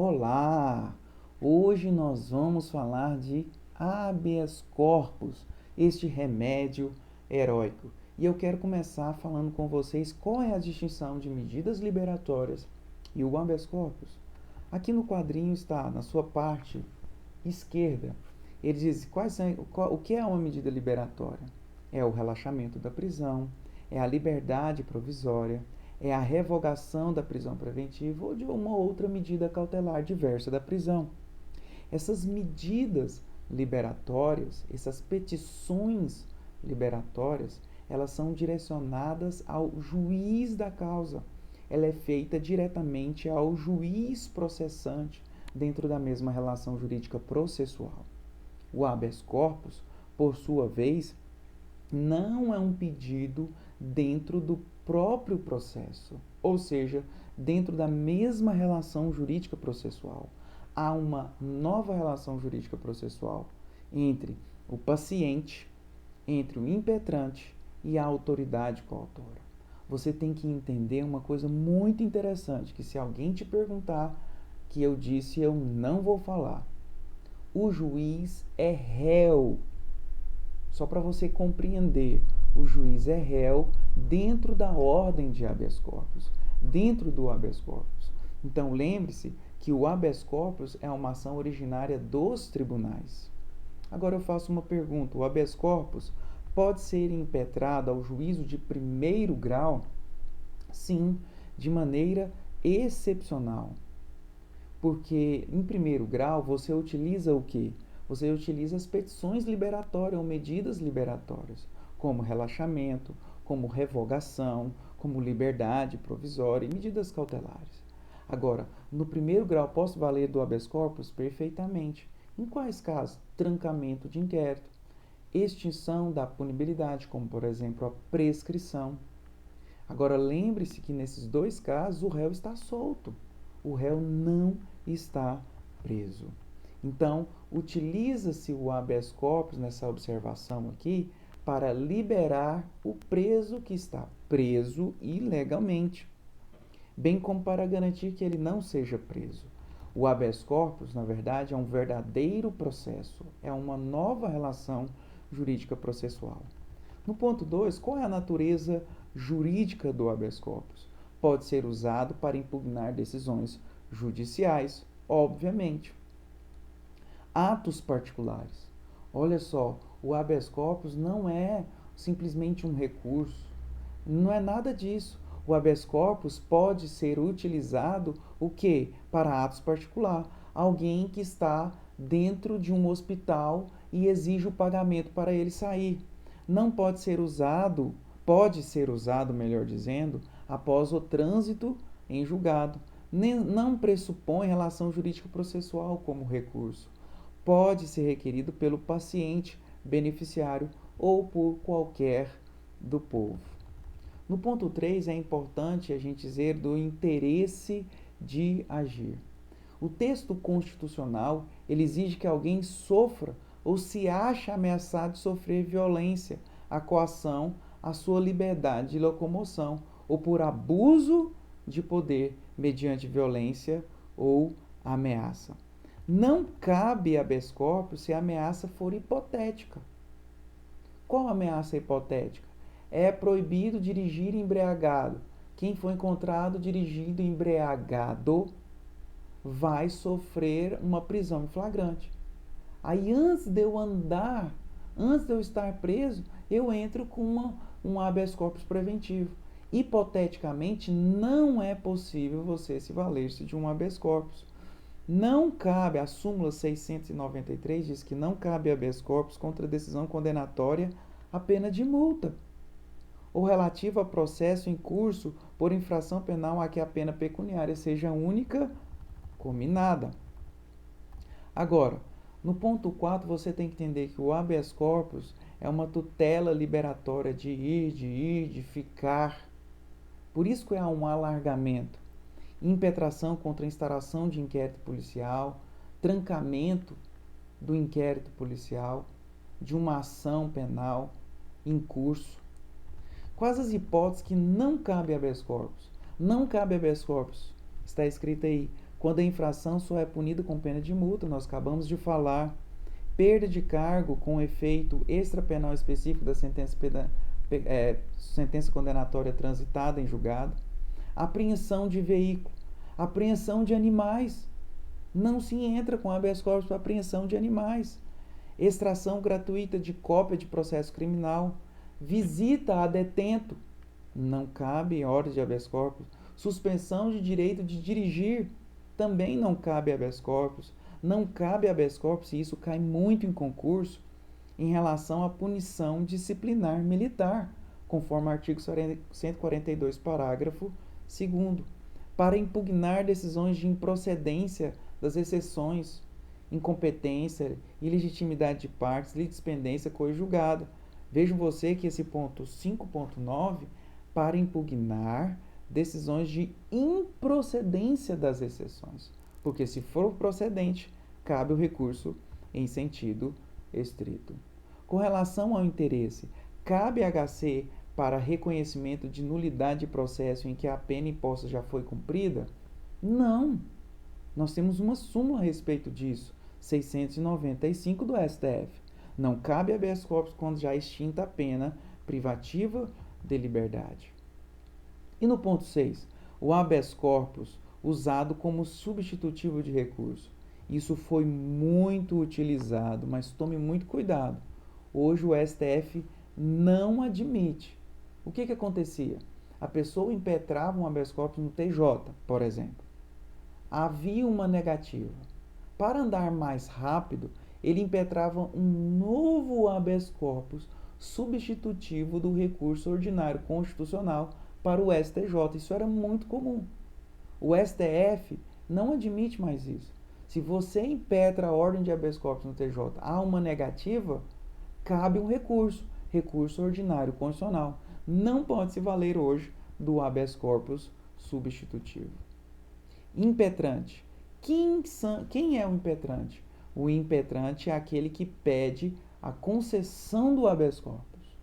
Olá! Hoje nós vamos falar de habeas corpus, este remédio heróico. E eu quero começar falando com vocês qual é a distinção de medidas liberatórias e o habeas corpus. Aqui no quadrinho está, na sua parte esquerda, ele diz o que é uma medida liberatória. É o relaxamento da prisão, é a liberdade provisória, é a revogação da prisão preventiva ou de uma outra medida cautelar diversa da prisão. Essas medidas liberatórias, essas petições liberatórias, elas são direcionadas ao juiz da causa. Ela é feita diretamente ao juiz processante dentro da mesma relação jurídica processual. O habeas corpus, por sua vez, não é um pedido dentro do próprio processo, ou seja, dentro da mesma relação jurídica processual. Há uma nova relação jurídica processual entre o paciente, entre o impetrante e a autoridade coautora. Você tem que entender uma coisa muito interessante, que se alguém te perguntar que eu disse, eu não vou falar. O juiz é réu. Só para você compreender, o juiz é réu dentro da ordem de habeas corpus, dentro do habeas corpus. Então, lembre-se que o habeas corpus é uma ação originária dos tribunais. Agora eu faço uma pergunta: o habeas corpus pode ser impetrado ao juízo de primeiro grau? Sim, de maneira excepcional. Porque em primeiro grau você utiliza o quê? Você utiliza as petições liberatórias ou medidas liberatórias, como relaxamento, como revogação, como liberdade provisória e medidas cautelares. Agora, no primeiro grau, posso valer do habeas corpus? Perfeitamente. Em quais casos? Trancamento de inquérito, extinção da punibilidade, como por exemplo a prescrição. Agora, lembre-se que nesses dois casos o réu está solto. O réu não está preso. Então, utiliza-se o habeas corpus nessa observação aqui para liberar o preso que está preso ilegalmente, bem como para garantir que ele não seja preso. O habeas corpus, na verdade, é um verdadeiro processo, é uma nova relação jurídica processual. No ponto 2, qual é a natureza jurídica do habeas corpus? Pode ser usado para impugnar decisões judiciais, obviamente. Atos particulares. Olha só, o habeas corpus não é simplesmente um recurso, não é nada disso. O habeas corpus pode ser utilizado o quê? Para atos particulares. Alguém que está dentro de um hospital e exige o pagamento para ele sair. Não pode ser usado, melhor dizendo, após o trânsito em julgado. Não pressupõe relação jurídica processual como recurso. Pode ser requerido pelo paciente, beneficiário ou por qualquer do povo. No ponto 3, é importante a gente dizer do interesse de agir. O texto constitucional ele exige que alguém sofra ou se ache ameaçado de sofrer violência, a coação à sua liberdade de locomoção ou por abuso de poder mediante violência ou ameaça. Não cabe habeas corpus se a ameaça for hipotética. Qual ameaça hipotética? É proibido dirigir embriagado. Quem for encontrado dirigindo embriagado vai sofrer uma prisão em flagrante. Aí antes de eu andar, antes de eu estar preso, eu entro com um habeas corpus preventivo. Hipoteticamente, não é possível você se valer-se de um habeas corpus. Não cabe, a súmula 693 diz que não cabe habeas corpus contra decisão condenatória a pena de multa, ou relativa a processo em curso por infração penal a que a pena pecuniária seja única, cominada. Agora, no ponto 4, você tem que entender que o habeas corpus é uma tutela liberatória de ir, de ficar. Por isso que há um alargamento. Impetração contra a instauração de inquérito policial, trancamento do inquérito policial, de uma ação penal em curso. Quais as hipóteses que não cabe habeas corpus? Não cabe habeas corpus. Está escrito aí, quando a infração só é punida com pena de multa, nós acabamos de falar. Perda de cargo com efeito extrapenal específico da sentença condenatória transitada em julgado. Apreensão de veículo, apreensão de animais. Não se entra com habeas corpus para apreensão de animais. Extração gratuita de cópia de processo criminal. Visita a detento. Não cabe ordem de habeas corpus. Suspensão de direito de dirigir. Também não cabe habeas corpus. Não cabe habeas corpus, e isso cai muito em concurso, em relação à punição disciplinar militar, conforme o artigo 142, parágrafo 2º, para impugnar decisões de improcedência das exceções, incompetência, ilegitimidade de partes, litispendência coadjugada. Vejam você que esse ponto 5.9, para impugnar decisões de improcedência das exceções. Porque se for procedente, cabe o recurso em sentido estrito. Com relação ao interesse, cabe HC para reconhecimento de nulidade de processo em que a pena imposta já foi cumprida? Não. Nós temos uma súmula a respeito disso, 695 do STF. Não cabe habeas corpus quando já extinta a pena privativa de liberdade. E no ponto 6, o habeas corpus usado como substitutivo de recurso. Isso foi muito utilizado, mas tome muito cuidado. Hoje o STF não admite. O que acontecia? A pessoa impetrava um habeas corpus no TJ, por exemplo. Havia uma negativa. Para andar mais rápido, ele impetrava um novo habeas corpus substitutivo do recurso ordinário constitucional para o STJ. Isso era muito comum. O STF não admite mais isso. Se você impetra a ordem de habeas corpus no TJ, há uma negativa, cabe um recurso ordinário constitucional. Não pode se valer hoje do habeas corpus substitutivo. Impetrante. Quem é o impetrante? O impetrante é aquele que pede a concessão do habeas corpus.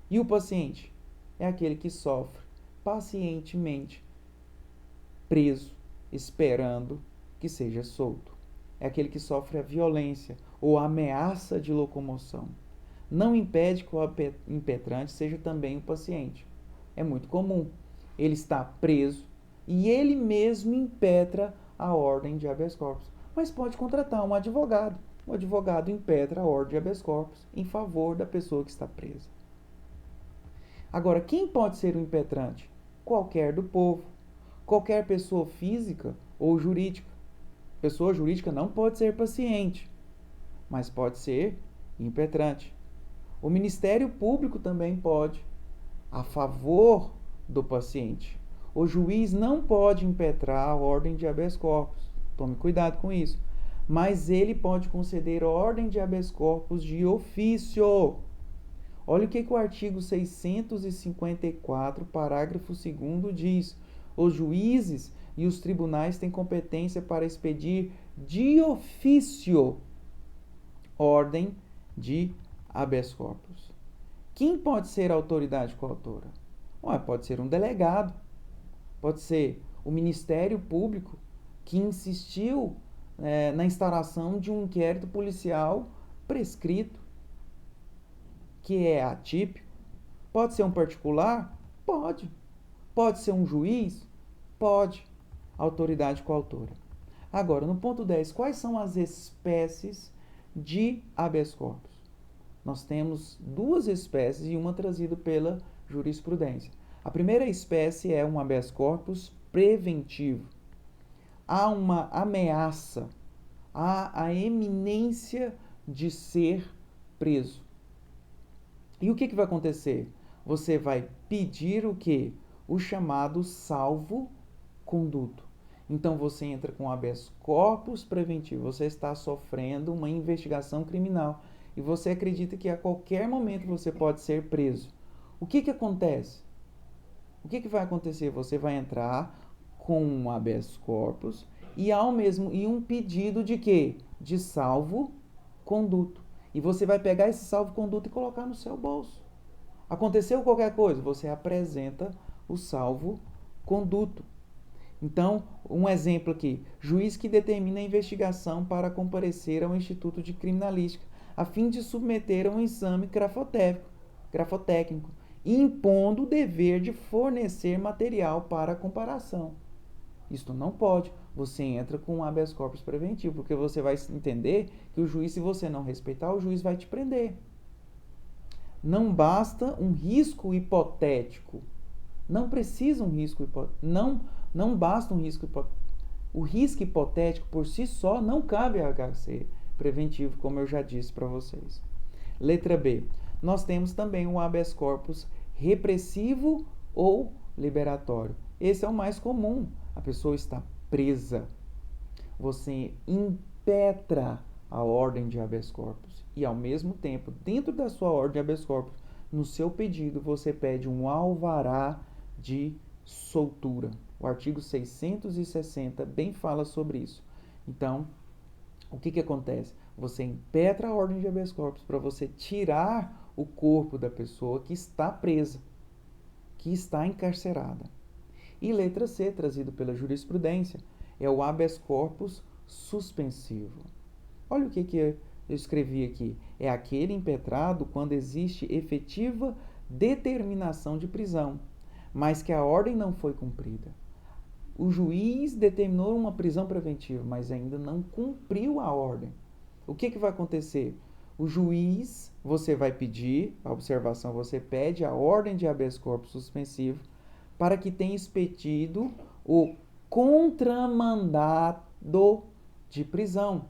E o paciente? É aquele que sofre pacientemente preso, esperando que seja solto. É aquele que sofre a violência ou a ameaça de locomoção. Não impede que o impetrante seja também o paciente. É muito comum. Ele está preso e ele mesmo impetra a ordem de habeas corpus. Mas pode contratar um advogado. O advogado impetra a ordem de habeas corpus em favor da pessoa que está presa. Agora, quem pode ser o impetrante? Qualquer do povo. Qualquer pessoa física ou jurídica. Pessoa jurídica não pode ser paciente, mas pode ser impetrante. O Ministério Público também pode, a favor do paciente. O juiz não pode impetrar a ordem de habeas corpus. Tome cuidado com isso. Mas ele pode conceder ordem de habeas corpus de ofício. Olha o que o artigo 654, parágrafo 2º diz. Os juízes e os tribunais têm competência para expedir de ofício ordem de habeas corpus. Quem pode ser a autoridade coautora? Pode ser um delegado, pode ser o Ministério Público, que insistiu na instauração de um inquérito policial prescrito, que é atípico. Pode ser um particular? Pode. Pode ser um juiz? Pode. Autoridade coautora. Agora, no ponto 10, quais são as espécies de habeas corpus? Nós temos duas espécies e uma trazida pela jurisprudência. A primeira espécie é um habeas corpus preventivo. Há uma ameaça, há a iminência de ser preso. E o que vai acontecer? Você vai pedir o quê? O chamado salvo-conduto. Então você entra com habeas corpus preventivo. Você está sofrendo uma investigação criminal e você acredita que a qualquer momento você pode ser preso. O que acontece? O que vai acontecer? Você vai entrar com um habeas corpus e um pedido de quê? De salvo-conduto. E você vai pegar esse salvo-conduto e colocar no seu bolso. Aconteceu qualquer coisa, você apresenta o salvo-conduto. Então, um exemplo aqui, juiz que determina a investigação para comparecer ao Instituto de Criminalística, a fim de submeter a um exame grafotécnico, impondo o dever de fornecer material para a comparação. Isto não pode. Você entra com um habeas corpus preventivo, porque você vai entender que o juiz, se você não respeitar, o juiz vai te prender. Não basta um risco hipotético. Não precisa um risco hipotético. Não basta um risco hipotético. O risco hipotético por si só não cabe a HC preventivo, como eu já disse para vocês. Letra B. Nós temos também o habeas corpus repressivo ou liberatório. Esse é o mais comum. A pessoa está presa. Você impetra a ordem de habeas corpus e, ao mesmo tempo, dentro da sua ordem de habeas corpus, no seu pedido, você pede um alvará de soltura. O artigo 660 bem fala sobre isso. Então, o que acontece? Você impetra a ordem de habeas corpus para você tirar o corpo da pessoa que está presa, que está encarcerada. E letra C, trazido pela jurisprudência, é o habeas corpus suspensivo. Olha o que eu escrevi aqui. É aquele impetrado quando existe efetiva determinação de prisão, mas que a ordem não foi cumprida. O juiz determinou uma prisão preventiva, mas ainda não cumpriu a ordem. O que vai acontecer? O juiz, você vai pedir, a observação, você pede a ordem de habeas corpus suspensivo para que tenha expedido o contramandado de prisão.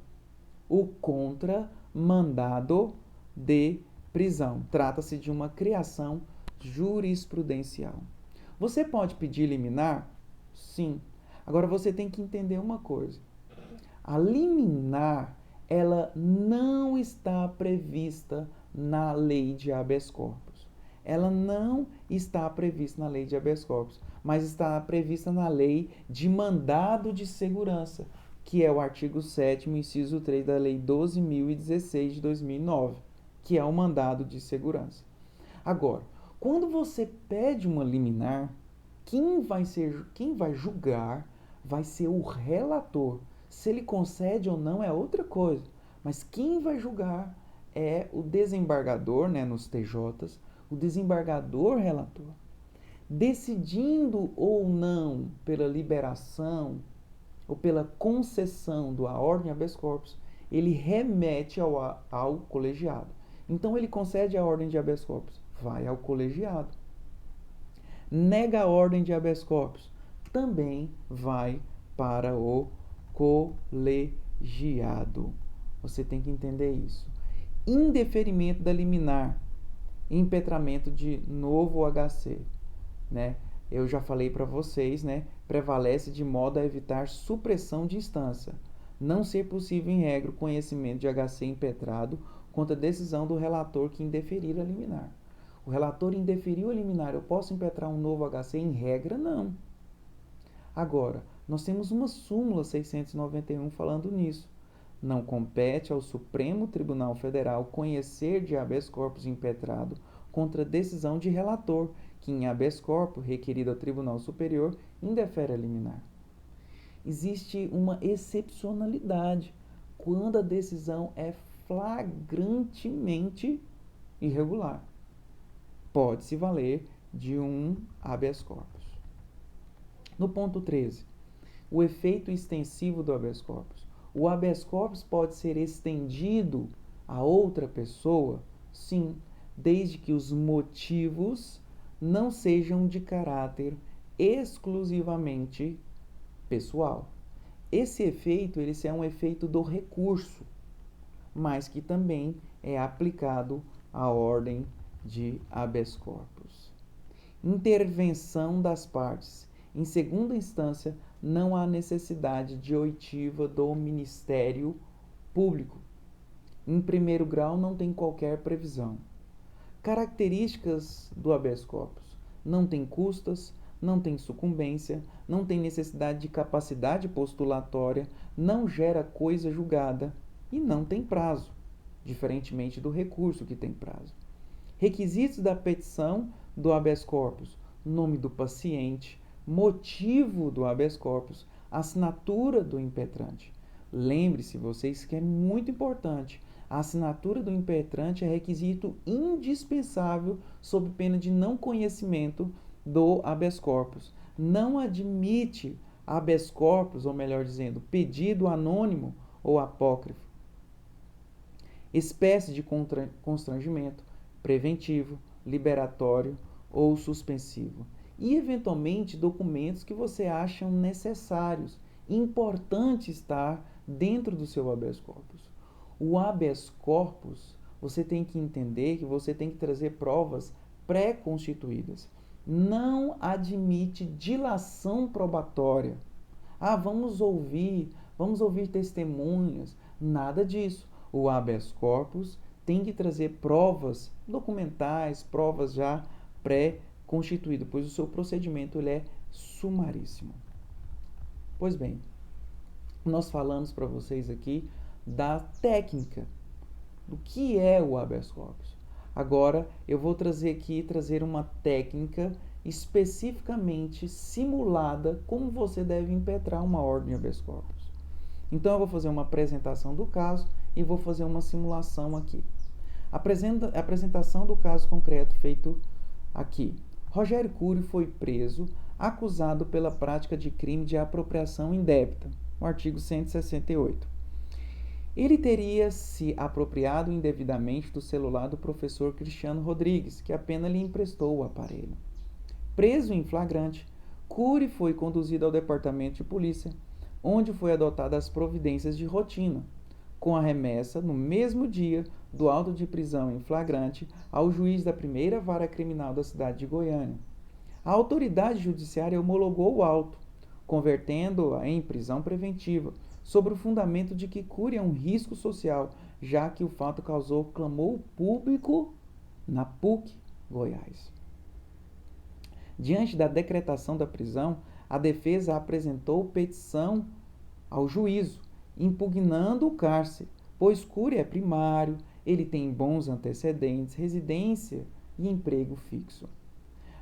O contramandado de prisão. Trata-se de uma criação jurisprudencial. Você pode pedir liminar? Sim. Agora você tem que entender uma coisa. A liminar, ela não está prevista na lei de habeas corpus. Ela não está prevista na lei de habeas corpus, mas está prevista na lei de mandado de segurança, que é o artigo 7º, inciso 3 da lei 12.016 de 2009, que é o mandado de segurança. Agora, quando você pede uma liminar, quem vai julgar vai ser o relator. Se ele concede ou não é outra coisa, mas quem vai julgar é o desembargador, né, nos TJs, o desembargador relator. Decidindo ou não pela liberação ou pela concessão da ordem habeas corpus, ele remete ao colegiado. Então ele concede a ordem de habeas corpus, vai ao colegiado. Nega a ordem de habeas corpus, também vai para o colegiado. Você tem que entender isso. Indeferimento da liminar, impetramento de novo HC, né? Eu já falei para vocês, né? Prevalece de modo a evitar supressão de instância. Não ser possível em regra o conhecimento de HC impetrado contra a decisão do relator que indeferir a liminar. O relator indeferiu a liminar, eu posso impetrar um novo HC? Em regra, não. Agora, nós temos uma súmula 691 falando nisso. Não compete ao Supremo Tribunal Federal conhecer de habeas corpus impetrado contra decisão de relator, que em habeas corpus requerido ao Tribunal Superior indefere a liminar. Existe uma excepcionalidade quando a decisão é flagrantemente irregular. Pode-se valer de um habeas corpus. No ponto 13, o efeito extensivo do habeas corpus. O habeas corpus pode ser estendido a outra pessoa? Sim, desde que os motivos não sejam de caráter exclusivamente pessoal. Esse efeito, ele é um efeito do recurso, mas que também é aplicado à ordem de habeas corpus. Intervenção das partes. Em segunda instância, não há necessidade de oitiva do Ministério Público. Em primeiro grau, não tem qualquer previsão. Características do habeas corpus. Não tem custas, não tem sucumbência, não tem necessidade de capacidade postulatória, não gera coisa julgada e não tem prazo, diferentemente do recurso que tem prazo. Requisitos da petição do habeas corpus: nome do paciente, motivo do habeas corpus, assinatura do impetrante. Lembre-se, vocês, que é muito importante. A assinatura do impetrante é requisito indispensável sob pena de não conhecimento do habeas corpus. Não admite habeas corpus, ou melhor dizendo, pedido anônimo ou apócrifo. Espécie de constrangimento preventivo, liberatório ou suspensivo. E, eventualmente, documentos que você acha necessários, importante estar dentro do seu habeas corpus. O habeas corpus, você tem que entender que você tem que trazer provas pré-constituídas. Não admite dilação probatória. Vamos ouvir testemunhas. Nada disso. O habeas corpus tem que trazer provas documentais, provas já pré-constituídas, pois o seu procedimento ele é sumaríssimo. Pois bem, nós falamos para vocês aqui da técnica, do que é o habeas corpus. Agora eu vou trazer uma técnica especificamente simulada como você deve impetrar uma ordem de habeas corpus. Então eu vou fazer uma apresentação do caso e vou fazer uma simulação aqui. A apresentação do caso concreto feito aqui. Rogério Cury foi preso, acusado pela prática de crime de apropriação indébita, no artigo 168. Ele teria se apropriado indevidamente do celular do professor Cristiano Rodrigues, que apenas lhe emprestou o aparelho. Preso em flagrante, Cury foi conduzido ao departamento de polícia, onde foi adotadas as providências de rotina, com a remessa, no mesmo dia, do auto de prisão em flagrante ao juiz da primeira vara criminal da cidade de Goiânia. A autoridade judiciária homologou o auto, convertendo-a em prisão preventiva, sobre o fundamento de que Cury é um risco social, já que o fato causou clamor público na PUC Goiás. Diante da decretação da prisão, a defesa apresentou petição ao juízo, impugnando o cárcere, pois Cury é primário, ele tem bons antecedentes, residência e emprego fixo.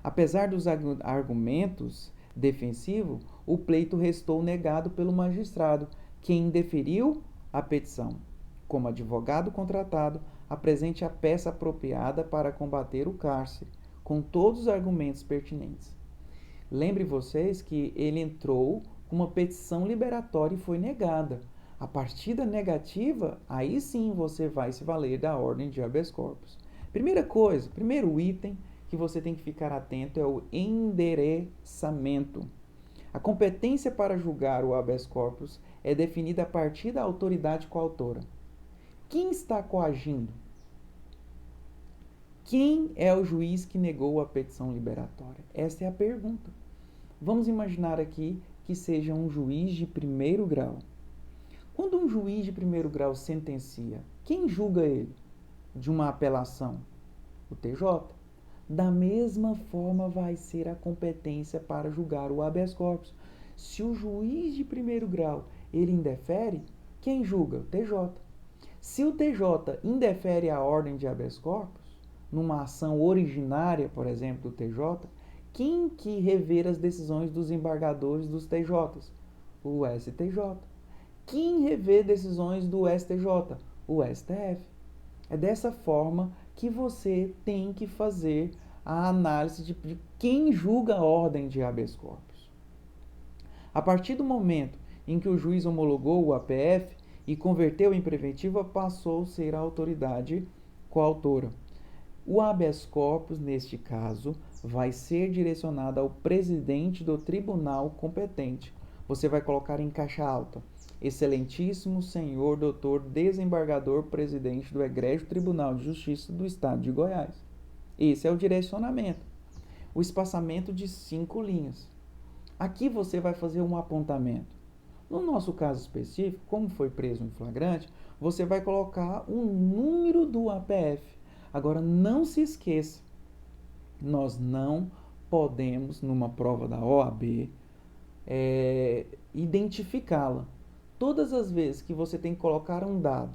Apesar dos argumentos defensivos, o pleito restou negado pelo magistrado, quem indeferiu a petição. Como advogado contratado, apresente a peça apropriada para combater o cárcere, com todos os argumentos pertinentes. Lembre vocês que ele entrou com uma petição liberatória e foi negada. A partir da negativa, aí sim você vai se valer da ordem de habeas corpus. Primeiro item que você tem que ficar atento é o endereçamento. A competência para julgar o habeas corpus é definida a partir da autoridade coautora. Quem está coagindo? Quem é o juiz que negou a petição liberatória? Essa é a pergunta. Vamos imaginar aqui que seja um juiz de primeiro grau. Quando um juiz de primeiro grau sentencia, quem julga ele de uma apelação? O TJ. Da mesma forma vai ser a competência para julgar o habeas corpus. Se o juiz de primeiro grau ele indefere, quem julga? O TJ. Se o TJ indefere a ordem de habeas corpus, numa ação originária, por exemplo, do TJ, quem que rever as decisões dos embargadores dos TJs? O STJ. Quem revê decisões do STJ? O STF. É dessa forma que você tem que fazer a análise de quem julga a ordem de habeas corpus. A partir do momento em que o juiz homologou o APF e converteu em preventiva, passou a ser a autoridade coautora. O habeas corpus, neste caso, vai ser direcionado ao presidente do tribunal competente. Você vai colocar em caixa alta: Excelentíssimo senhor doutor desembargador presidente do Egrégio Tribunal de Justiça do Estado de Goiás. Esse é o direcionamento. O espaçamento de 5 linhas. Aqui você vai fazer um apontamento. No nosso caso específico, como foi preso em flagrante, você vai colocar o número do APF. Agora, não se esqueça, nós não podemos, numa prova da OAB, identificá-la. Todas as vezes que você tem que colocar um dado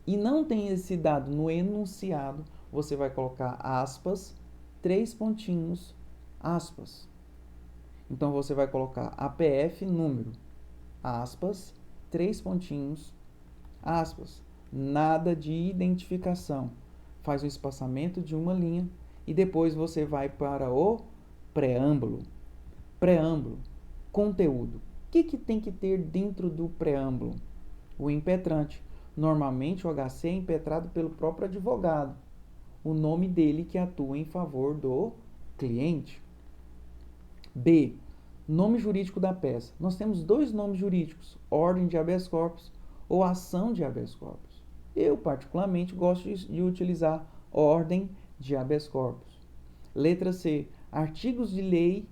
e não tem esse dado no enunciado, você vai colocar aspas, 3 pontinhos, aspas. Então você vai colocar APF número, aspas, 3 pontinhos, aspas, nada de identificação. Faz um espaçamento de uma linha e depois você vai para o preâmbulo. Preâmbulo, conteúdo. O que tem que ter dentro do preâmbulo? O impetrante. Normalmente o HC é impetrado pelo próprio advogado. O nome dele que atua em favor do cliente. B. Nome jurídico da peça. Nós temos 2 nomes jurídicos, ordem de habeas corpus ou ação de habeas corpus. Eu, particularmente, gosto de utilizar ordem de habeas corpus. Letra C. Artigos de lei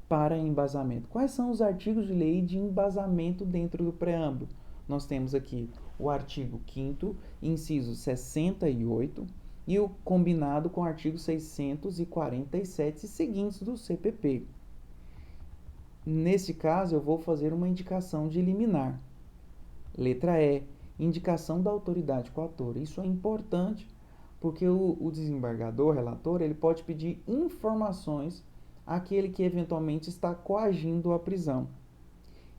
para embasamento. Quais são os artigos de lei de embasamento dentro do preâmbulo? Nós temos aqui o artigo 5º, inciso 68, e o combinado com o artigo 647 e seguintes do CPP. Nesse caso, eu vou fazer uma indicação de liminar. Letra E, indicação da autoridade coatora. Isso é importante porque o desembargador, relator, ele pode pedir informações àquele que eventualmente está coagindo a prisão.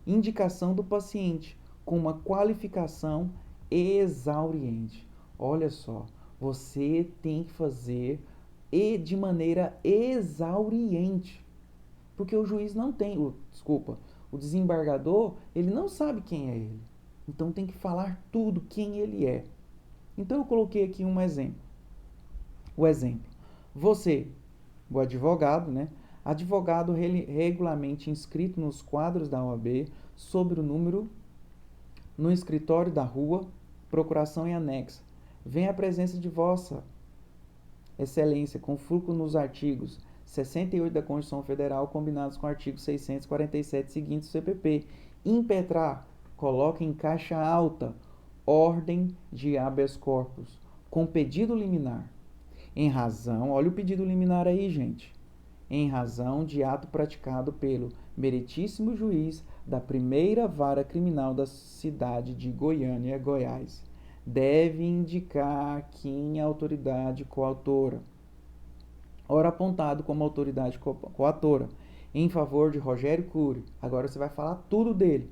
Indicação do paciente com uma qualificação exauriente. Olha só, você tem que fazer de maneira exauriente. Porque o juiz não tem, o desembargador, ele não sabe quem é ele. Então tem que falar tudo, quem ele é. Então eu coloquei aqui um exemplo. O exemplo. Você, o advogado, né? Advogado regularmente inscrito nos quadros da OAB sobre o número no escritório da rua, procuração em anexo. Vem à presença de Vossa Excelência, com fulcro nos artigos 68 da Constituição Federal, combinados com o artigo 647 seguintes do CPP. Impetrar, coloca em caixa alta, ordem de habeas corpus, com pedido liminar. Em razão, olha o pedido liminar aí, gente. Em razão de ato praticado pelo meritíssimo juiz da primeira vara criminal da cidade de Goiânia, Goiás, deve indicar quem é a autoridade coautora. Ora apontado como autoridade coatora, em favor de Rogério Cury. Agora você vai falar tudo dele.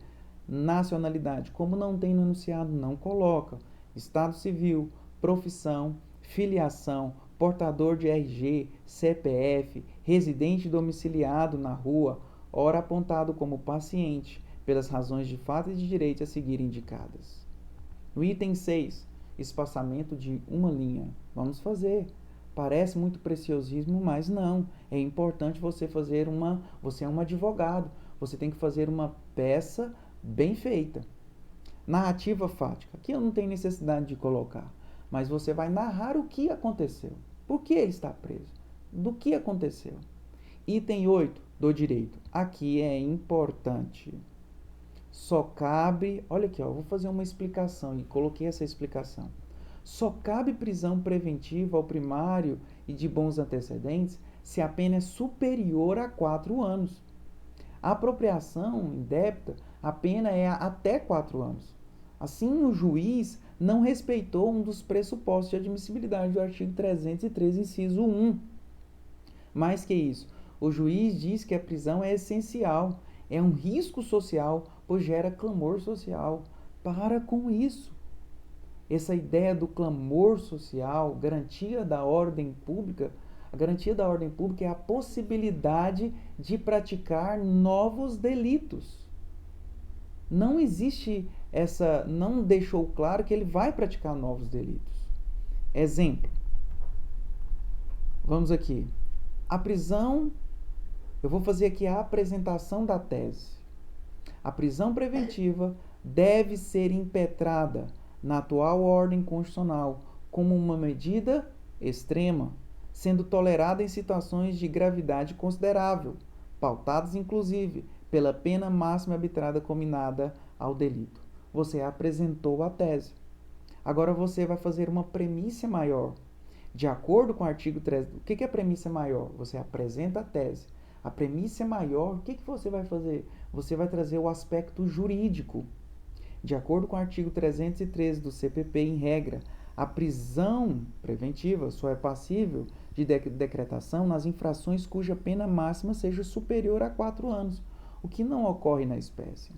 Nacionalidade, como não tem no enunciado, não coloca. Estado civil, profissão, filiação, portador de RG, CPF, residente domiciliado na rua, ora apontado como paciente, pelas razões de fato e de direito a seguir indicadas. No item 6, espaçamento de uma linha. Vamos fazer. Parece muito preciosismo, mas não. É importante você fazer você é um advogado. Você tem que fazer uma peça bem feita. Narrativa fática. Aqui eu não tenho necessidade de colocar. Mas você vai narrar o que aconteceu. Por que ele está preso? Do que aconteceu? Item 8 do direito. Aqui é importante. Só cabe... Olha aqui, ó, eu vou fazer uma explicação e coloquei essa explicação. Só cabe prisão preventiva ao primário e de bons antecedentes se a pena é superior a 4 anos. A apropriação indébita, a pena é até 4 anos. Assim, o juiz não respeitou um dos pressupostos de admissibilidade do artigo 303, inciso 1. Mais que isso, o juiz diz que a prisão é essencial, é um risco social, pois gera clamor social. Para com isso. Essa ideia do clamor social, garantia da ordem pública, a garantia da ordem pública é a possibilidade de praticar novos delitos. Não existe não deixou claro que ele vai praticar novos delitos. Exemplo. Vamos aqui. A prisão, eu vou fazer aqui a apresentação da tese. A prisão preventiva deve ser impetrada na atual ordem constitucional como uma medida extrema, sendo tolerada em situações de gravidade considerável, pautadas inclusive pela pena máxima arbitrada combinada ao delito. Você apresentou a tese. Agora você vai fazer uma premissa maior. De acordo com o artigo 3, o que é premissa maior? Você apresenta a tese. A premissa maior, o que você vai fazer? Você vai trazer o aspecto jurídico. De acordo com o artigo 313 do CPP, em regra, a prisão preventiva só é passível de decretação nas infrações cuja pena máxima seja superior a 4 anos, o que não ocorre na espécie.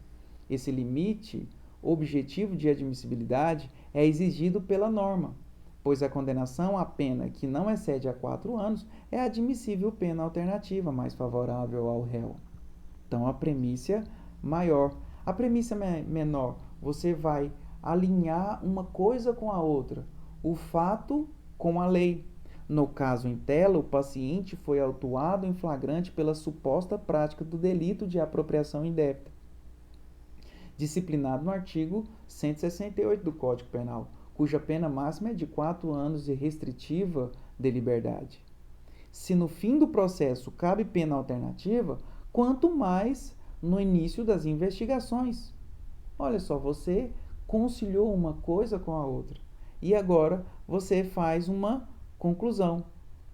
Esse limite objetivo de admissibilidade é exigido pela norma, pois a condenação à pena que não excede a 4 anos é admissível pena alternativa mais favorável ao réu. Então, a premissa maior. A premissa menor, você vai alinhar uma coisa com a outra, o fato com a lei. No caso em tela, o paciente foi autuado em flagrante pela suposta prática do delito de apropriação indébita, disciplinado no artigo 168 do Código Penal, cuja pena máxima é de 4 anos e restritiva de liberdade. Se no fim do processo cabe pena alternativa, quanto mais no início das investigações. Olha só, você conciliou uma coisa com a outra. E agora você faz uma conclusão.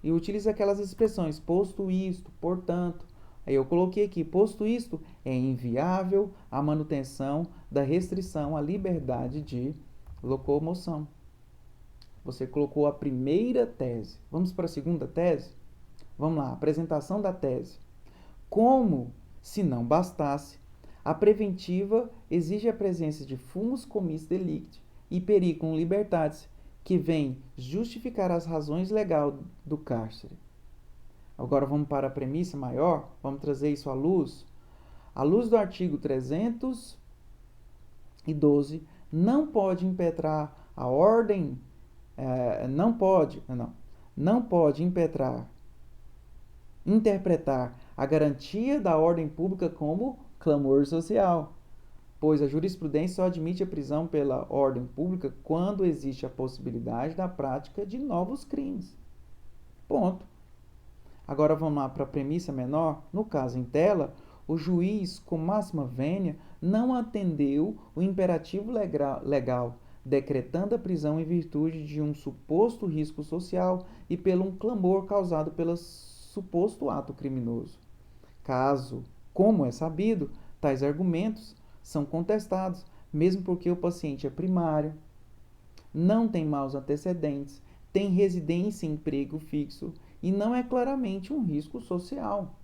E utiliza aquelas expressões, posto isto, portanto. Aí eu coloquei aqui, posto isto, é inviável a manutenção da restrição à liberdade de locomoção. Você colocou a primeira tese. Vamos para a segunda tese? Vamos lá, apresentação da tese. Como, se não bastasse, a preventiva exige a presença de fumus commis delicti e periculum libertatis, que vem justificar as razões legais do cárcere. Agora vamos para a premissa maior, vamos trazer isso à luz. À luz do artigo 312, não pode impetrar a ordem, não pode interpretar a garantia da ordem pública como clamor social, pois a jurisprudência só admite a prisão pela ordem pública quando existe a possibilidade da prática de novos crimes. Ponto. Agora vamos lá para a premissa menor. No caso em tela, o juiz, com máxima vênia, não atendeu o imperativo legal, decretando a prisão em virtude de um suposto risco social e pelo um clamor causado pelo suposto ato criminoso. Caso, como é sabido, tais argumentos são contestados, mesmo porque o paciente é primário, não tem maus antecedentes, tem residência e emprego fixo e não é claramente um risco social.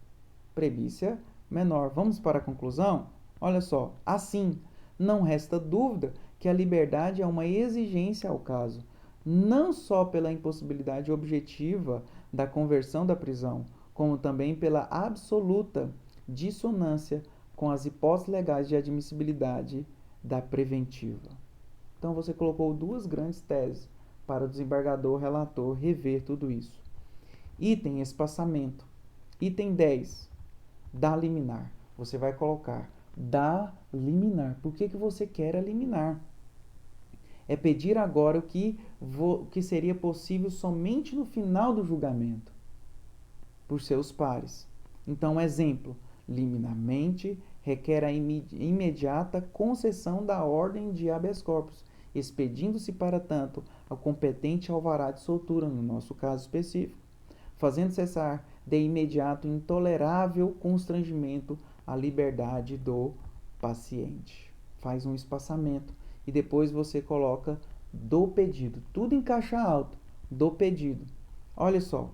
Premissa menor. Vamos para a conclusão? Olha só, assim, não resta dúvida que a liberdade é uma exigência ao caso, não só pela impossibilidade objetiva da conversão da prisão, como também pela absoluta dissonância com as hipóteses legais de admissibilidade da preventiva. Então você colocou duas grandes teses para o desembargador relator rever tudo isso. Item espaçamento. Item 10. Da liminar. Você vai colocar da liminar. Por que você quer a liminar? É pedir agora o que seria possível somente no final do julgamento, por seus pares. Então, exemplo, liminarmente requer a imediata concessão da ordem de habeas corpus, expedindo-se para tanto ao competente alvará de soltura, no nosso caso específico, fazendo cessar de imediato intolerável constrangimento à liberdade do paciente. Faz um espaçamento e depois você coloca do pedido. Tudo em caixa alta, do pedido. Olha só,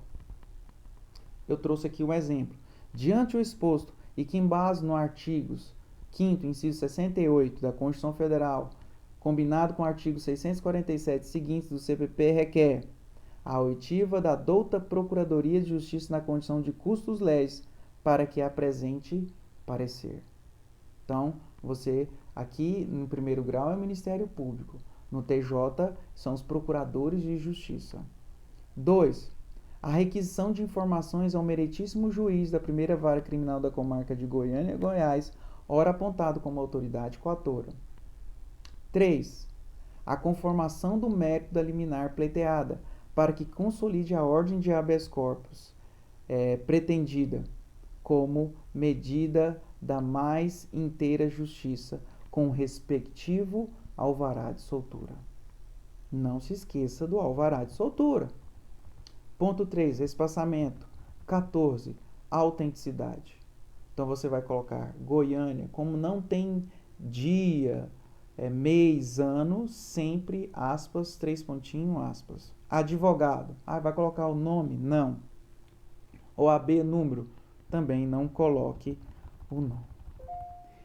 eu trouxe aqui um exemplo. Diante o exposto e que em base no artigos 5º, inciso 68 da Constituição Federal, combinado com o artigo 647 seguintes do CPP, requer a oitiva da douta Procuradoria de Justiça na condição de custos legis para que apresente parecer. Então, você aqui no primeiro grau é o Ministério Público, no TJ são os procuradores de justiça. 2. A requisição de informações ao meritíssimo juiz da primeira vara criminal da comarca de Goiânia, Goiás, ora apontado como autoridade coatora. 3. A conformação do mérito da liminar pleiteada, para que consolide a ordem de habeas corpus pretendida como medida da mais inteira justiça, com o respectivo alvará de soltura. Não se esqueça do alvará de soltura. Ponto 3, espaçamento. 14, autenticidade. Então você vai colocar Goiânia, como não tem dia, mês, ano, sempre, aspas, 3 pontinhos, aspas. Advogado. Vai colocar o nome? Não. OAB número? Também não coloque o nome.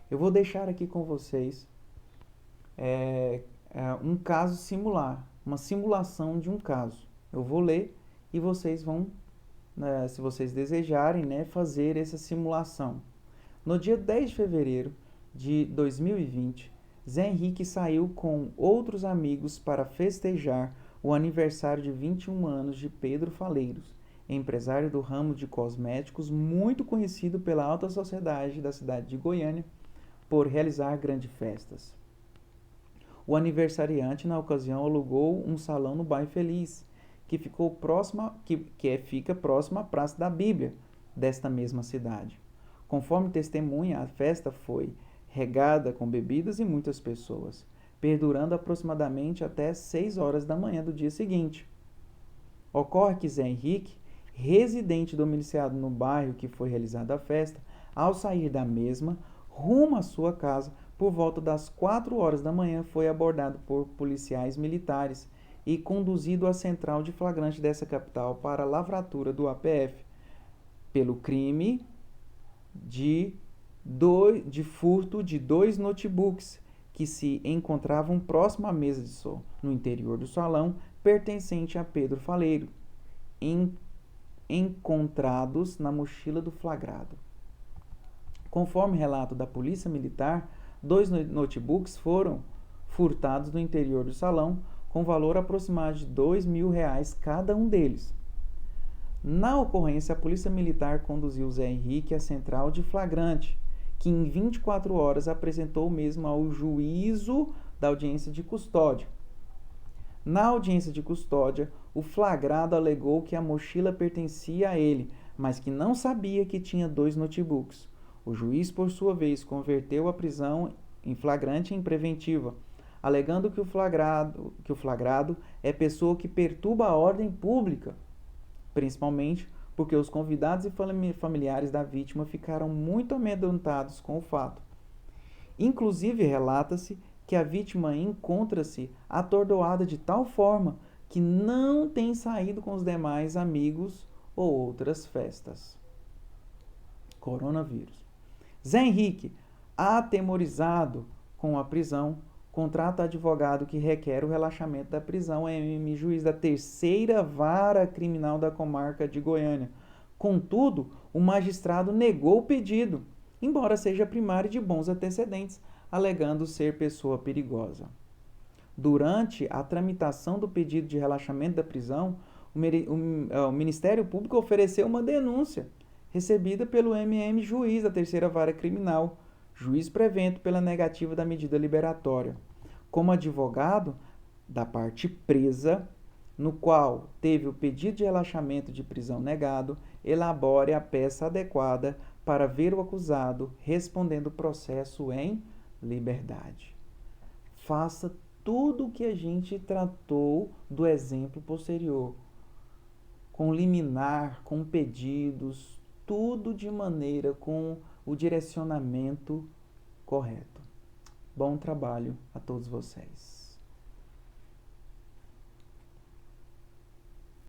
Eu vou deixar aqui com vocês um caso simular, uma simulação de um caso. Eu vou ler e vocês vão, se vocês desejarem, fazer essa simulação. No dia 10 de fevereiro de 2020, Zé Henrique saiu com outros amigos para festejar o aniversário de 21 anos de Pedro Faleiros, empresário do ramo de cosméticos muito conhecido pela alta sociedade da cidade de Goiânia por realizar grandes festas. O aniversariante, na ocasião, alugou um salão no bairro Feliz, que fica próximo à Praça da Bíblia desta mesma cidade. Conforme testemunha, a festa foi regada com bebidas e muitas pessoas, perdurando aproximadamente até 6 horas da manhã do dia seguinte. Ocorre que Zé Henrique, residente domiciliado no bairro que foi realizada a festa, ao sair da mesma, rumo à sua casa, por volta das 4 horas da manhã, foi abordado por policiais militares e conduzido à central de flagrante dessa capital para a lavratura do APF, pelo crime de furto de 2 notebooks que se encontravam próximo à mesa de som, no interior do salão, pertencente a Pedro Faleiro, encontrados na mochila do flagrado. Conforme relato da polícia militar, 2 notebooks foram furtados no interior do salão, com valor aproximado de R$2.000 cada um deles. Na ocorrência, a polícia militar conduziu Zé Henrique à central de flagrante, que em 24 horas apresentou o mesmo ao juízo da audiência de custódia. Na audiência de custódia, o flagrado alegou que a mochila pertencia a ele, mas que não sabia que tinha 2 notebooks. O juiz, por sua vez, converteu a prisão em flagrante em preventiva, alegando que o flagrado é pessoa que perturba a ordem pública, principalmente porque os convidados e familiares da vítima ficaram muito amedrontados com o fato. Inclusive, relata-se que a vítima encontra-se atordoada de tal forma que não tem saído com os demais amigos ou outras festas. Coronavírus. Zé Henrique, atemorizado com a prisão, contrata advogado que requer o relaxamento da prisão em juiz da terceira vara criminal da comarca de Goiânia. Contudo, o magistrado negou o pedido, embora seja primário de bons antecedentes, alegando ser pessoa perigosa. Durante a tramitação do pedido de relaxamento da prisão, o Ministério Público ofereceu uma denúncia recebida pelo juiz da terceira vara criminal, juiz prevento pela negativa da medida liberatória, como advogado da parte presa, no qual teve o pedido de relaxamento de prisão negado, elabore a peça adequada para ver o acusado respondendo o processo em liberdade. Faça tudo o que a gente tratou do exemplo posterior, com liminar, com pedidos, tudo de maneira com o direcionamento correto. Bom trabalho a todos vocês.